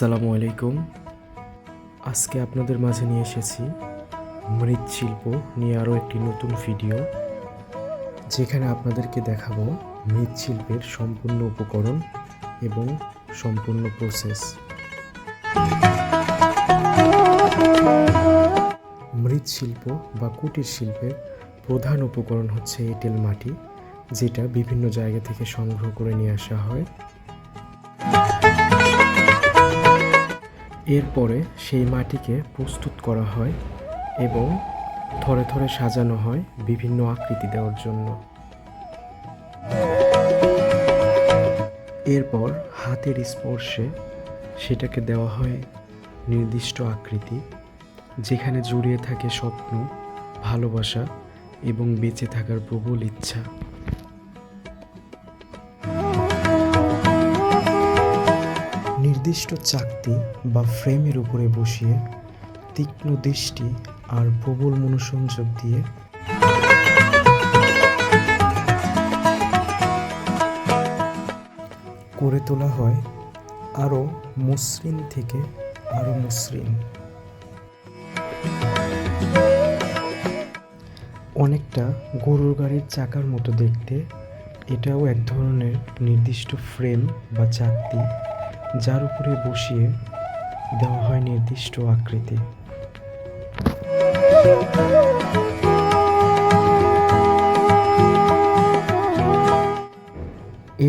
আসসালামু আলাইকুম। আজকে আপনাদের মাঝে নিয়ে এসেছি মৃৎশিল্প নিয়ে আরও একটি নতুন ভিডিও, যেখানে আপনাদেরকে দেখাবো মৃৎশিল্পের সম্পূর্ণ উপকরণ এবং সম্পূর্ণ প্রসেস। মৃৎশিল্প বা কুটির শিল্পের প্রধান উপকরণ হচ্ছে এঁটেল মাটি, যেটা বিভিন্ন জায়গা থেকে সংগ্রহ করে নিয়ে আসা হয়। এরপরে সেই মাটিকে প্রস্তুত করা হয় এবং থরে থরে সাজানো হয় বিভিন্ন আকৃতি দেওয়ার জন্য। এরপর হাতের স্পর্শে সেটাকে দেওয়া হয় নির্দিষ্ট আকৃতি, যেখানে জড়িয়ে থাকে স্বপ্ন, ভালোবাসা এবং বেঁচে থাকার প্রবল ইচ্ছা। নির্দিষ্ট চাকতি বা ফ্রেমের উপরে বসিয়ে তীক্ষ্ণ দৃষ্টি আর প্রবল মনোসংযোগ দিয়ে করে তোলা হয় আরও মসৃণ থেকে আরও মসৃণ। অনেকটা গরুর গাড়ির চাকার মতো দেখতে এটাও এক ধরনের নির্দিষ্ট ফ্রেম বা চাকতি, যার উপরে বসিয়ে দেওয়া হয় নির্দিষ্ট আকৃতি।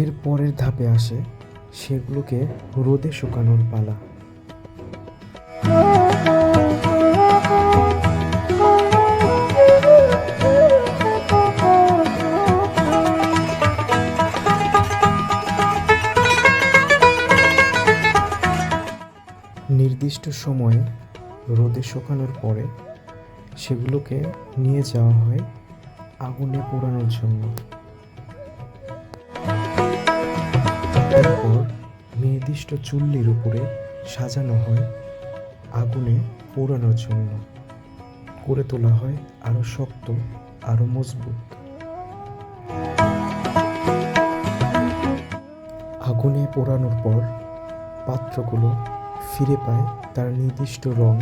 এর পরের ধাপে আসে সেগুলোকে রোদে শুকানোর পালা। নির্দিষ্ট সময়ে রোদে শুকানোর পরে সেগুলোকে নিয়ে যাওয়া হয় আগুনে পোড়ানোর জন্য। এরপর নির্দিষ্ট চুল্লির উপরে সাজানো হয় আগুনে পোড়ানোর জন্য। করে তোলা হয় আরও শক্ত, আরও মজবুত। আগুনে পোড়ানোর পর পাত্রগুলো ফিরে পায় তার নির্দিষ্ট রং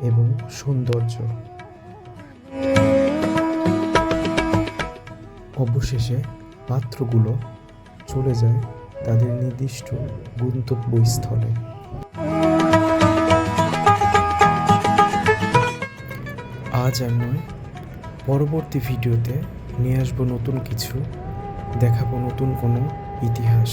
এবং সৌন্দর্য। অবশেষে পাত্রগুলো চলে যায় তাদের নির্দিষ্ট গন্তব্যস্থলে। আজ আর নয়, পরবর্তী ভিডিওতে নিয়ে আসবো নতুন কিছু, দেখাবো নতুন কোনো ইতিহাস।